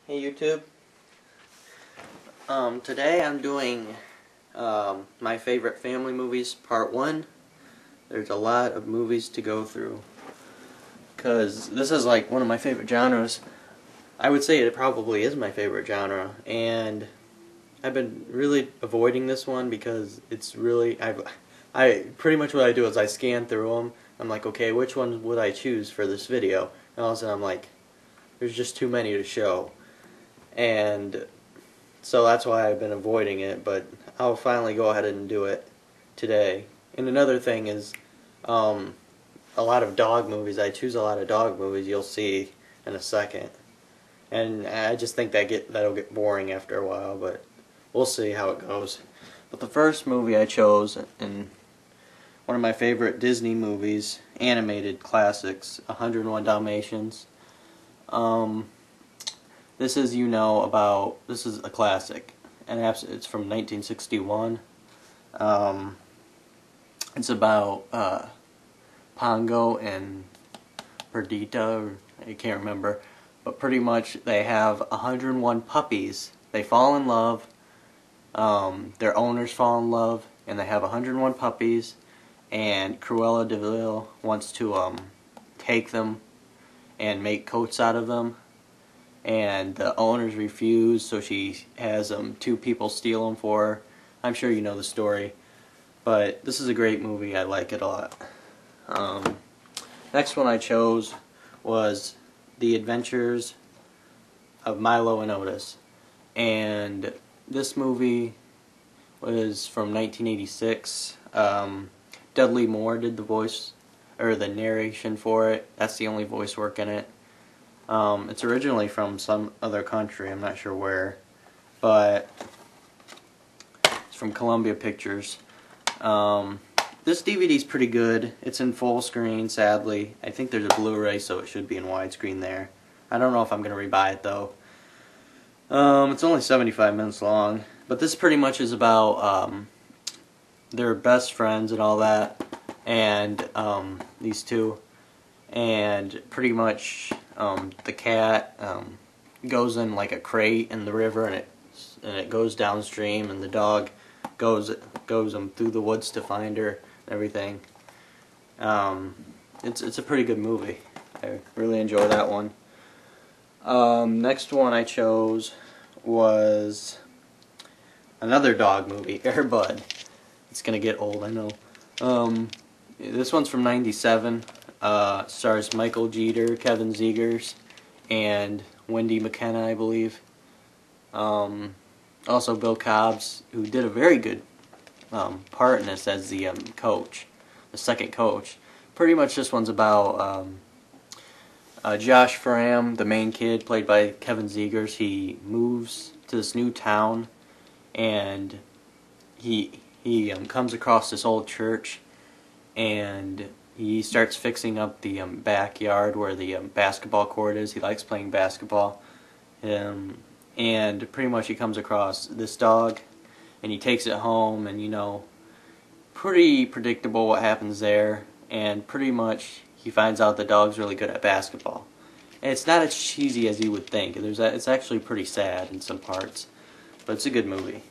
Hey YouTube. Today I'm doing my favorite family movies part 1. There's a lot of movies to go through because this is like one of my favorite genres. I would say it probably is my favorite genre, and I've been really avoiding this one because it's really I pretty much what I do is I scan through them. I'm like, okay, which one would I choose for this video? And all of a sudden I'm like, there's just too many to show. And so that's why I've been avoiding it, but I'll finally go ahead and do it today. And another thing is a lot of dog movies. I choose a lot of dog movies, you'll see in a second. And I just think that'll get boring after a while, but we'll see how it goes. But the first movie I chose, and one of my favorite Disney movies, animated classics, 101 Dalmatians. This is, this is a classic, and it's from 1961. It's about Pongo and Perdita, or I can't remember, but pretty much they have 101 puppies. They fall in love, their owners fall in love, and they have 101 puppies, and Cruella de Vil wants to take them and make coats out of them. And the owners refuse, so she has two people steal them for her. I'm sure you know the story, but this is a great movie. I like it a lot. Next one I chose was The Adventures of Milo and Otis, and this movie was from 1986. Dudley Moore did the voice, or the narration for it. That's the only voice work in it. It's originally from some other country, I'm not sure where, but it's from Columbia Pictures. This DVD's pretty good. It's in full screen, sadly. I think there's a Blu-ray, so it should be in widescreen there. I don't know if I'm going to rebuy it, though. It's only 75 minutes long, but this pretty much is about their best friends and all that, and these two. And pretty much the cat goes in like a crate in the river, and it goes downstream, and the dog goes through the woods to find her and everything. It's a pretty good movie. I really enjoy that one. Next one I chose was another dog movie, Air Bud. It's gonna get old, I know. This one's from '97. Stars Michael Jeter, Kevin Zegers, and Wendy McKenna, I believe. Also Bill Cobbs, who did a very good part in this as the coach, the second coach. Pretty much this one's about Josh Fram, the main kid, played by Kevin Zegers. He moves to this new town, and he comes across this old church, and he starts fixing up the backyard where the basketball court is. He likes playing basketball. And pretty much he comes across this dog, and he takes it home, and pretty predictable what happens there. And pretty much he finds out the dog's really good at basketball. And it's not as cheesy as you would think. It's actually pretty sad in some parts. But it's a good movie.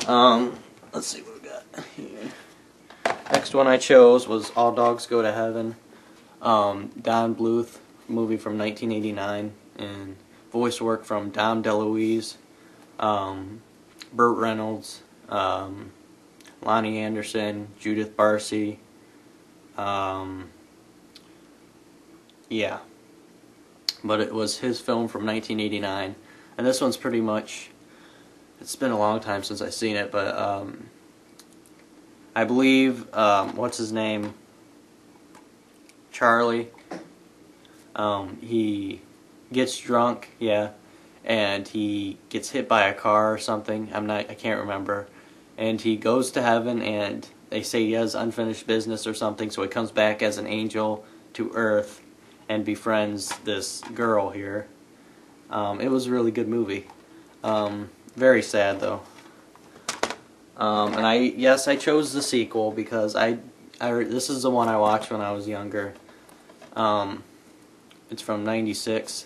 Let's see what we got here. Next one I chose was All Dogs Go to Heaven. Don Bluth, movie from 1989, and voice work from Dom DeLuise, Burt Reynolds, Lonnie Anderson, Judith Barcy. Yeah, but it was his film from 1989, and this one's pretty much, it's been a long time since I've seen it, but I believe, what's his name? Charlie. He gets drunk, yeah, and he gets hit by a car or something. I can't remember. And he goes to heaven, and they say he has unfinished business or something, so he comes back as an angel to Earth and befriends this girl here. It was a really good movie. Very sad, though. And I chose the sequel because this is the one I watched when I was younger. It's from '96.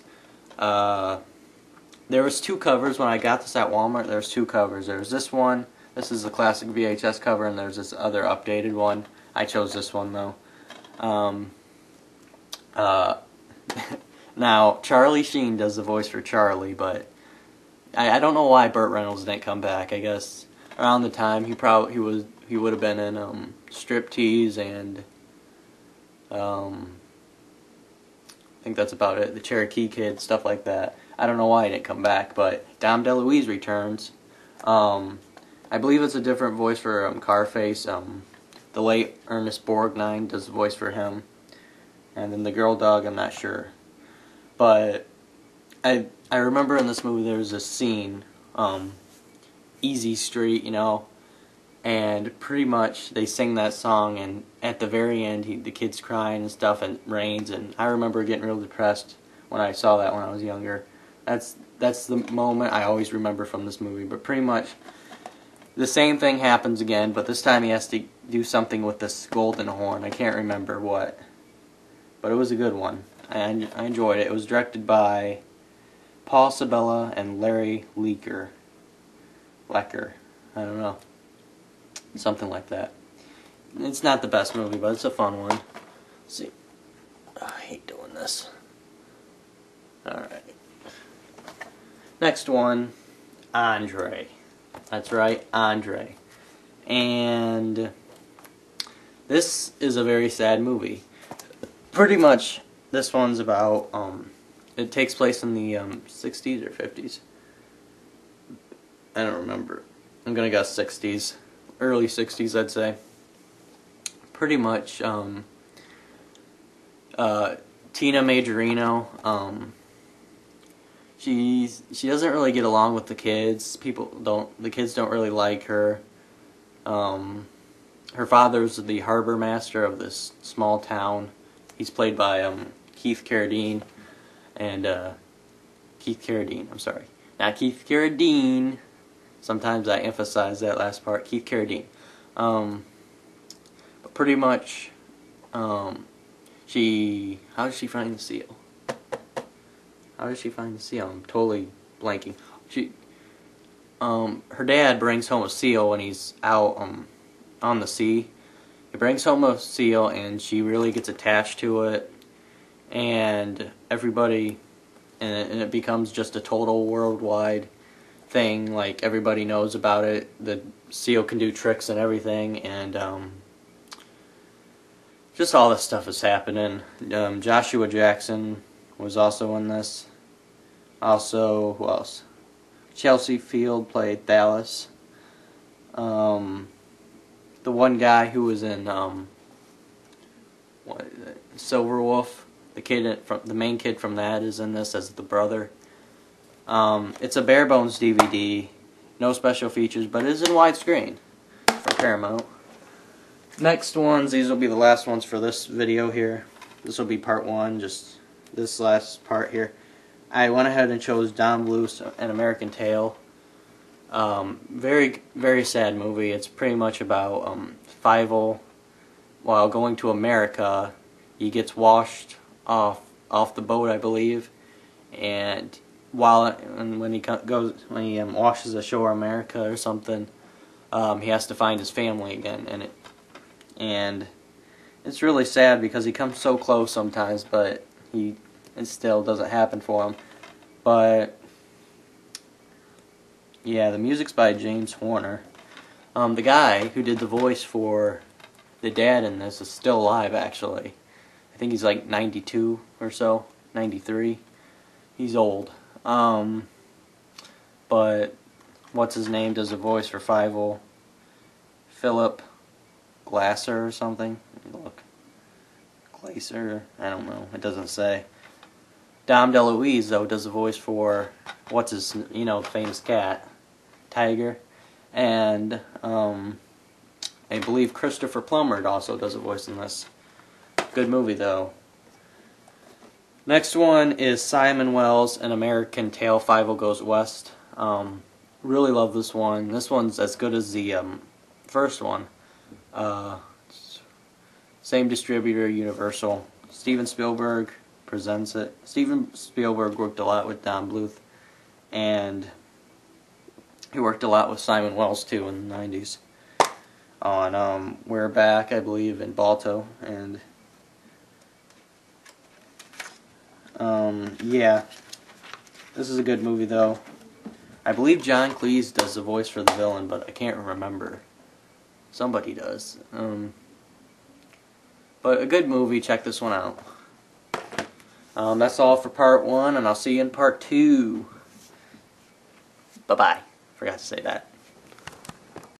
there was two covers when I got this at Walmart. There was two covers. There was this one. This is the classic VHS cover, and there's this other updated one. I chose this one though. Now Charlie Sheen does the voice for Charlie, but I don't know why Burt Reynolds didn't come back. I guess around the time he would have been in Striptease and I think that's about it. The Cherokee Kid, stuff like that. I don't know why he didn't come back, but Dom DeLuise returns. I believe it's a different voice for Carface. The late Ernest Borgnine does the voice for him, and then the girl dog, I'm not sure. But I remember in this movie there was a scene, Easy Street, you know, and pretty much they sing that song, and at the very end the kid's crying and stuff, and it rains, and I remember getting real depressed when I saw that when I was younger. That's the moment I always remember from this movie. But pretty much the same thing happens again, but this time he has to do something with this golden horn. I can't remember what, but it was a good one. I enjoyed it. It was directed by Paul Sabella and Larry Lecker. I don't know. Something like that. It's not the best movie, but it's a fun one. Let's see. Oh, I hate doing this. Alright. Next one, Andre. That's right, Andre. And this is a very sad movie. Pretty much, this one's about, it takes place in the 60s or 50s. I don't remember. I'm gonna guess 60s. Early 60s, I'd say. Pretty much, Tina Majorino, she doesn't really get along with the kids. The kids don't really like her. Her father's the harbor master of this small town. He's played by Keith Carradine, and Keith Carradine. I'm sorry, not Keith Carradine. Sometimes I emphasize that last part. Keith Carradine. But pretty much, how does she find the seal? How does she find the seal? I'm totally blanking. Her dad brings home a seal when he's out on the sea. He brings home a seal, and she really gets attached to it, and everybody, and it becomes just a total worldwide thing. Like, everybody knows about it. The seal can do tricks and everything, and just all this stuff is happening. Joshua Jackson was also in this. Also, who else? Chelsea Field played Dallas. The one guy who was in what is it? Silver Wolf, the main kid from that is in this as the brother. It's a bare bones DVD, no special features, but it is in widescreen for Paramount. Next ones, these will be the last ones for this video here. This will be part one, just this last part here. I went ahead and chose Don Bluth, An American Tail. Very, very sad movie. It's pretty much about Fievel, while going to America, he gets washed off the boat, I believe, and when he washes ashore America or something, he has to find his family again, and it's really sad because he comes so close sometimes, but it still doesn't happen for him. But yeah, the music's by James Horner. The guy who did the voice for the dad in this is still alive, actually. I think he's like 92 or so, 93. He's old. But what's his name does the voice for Fievel? Philip Glasser or something. Let me look. Glaser? I don't know. It doesn't say. Dom DeLuise, though, does the voice for what's his, famous cat, Tiger. And I believe Christopher Plummer also does a voice in this. Good movie, though. Next one is Simon Wells, An American Tail, Fievel Goes West. Really love this one. This one's as good as the first one. Same distributor, Universal. Steven Spielberg presents it. Steven Spielberg worked a lot with Don Bluth. and he worked a lot with Simon Wells too in the 90s on We're Back, I believe, in Balto, and yeah, this is a good movie though. I believe John Cleese does the voice for the villain, but I can't remember. Somebody does. But a good movie, check this one out. That's all for part 1, and I'll see you in part 2. Bye-bye. Forgot to say that.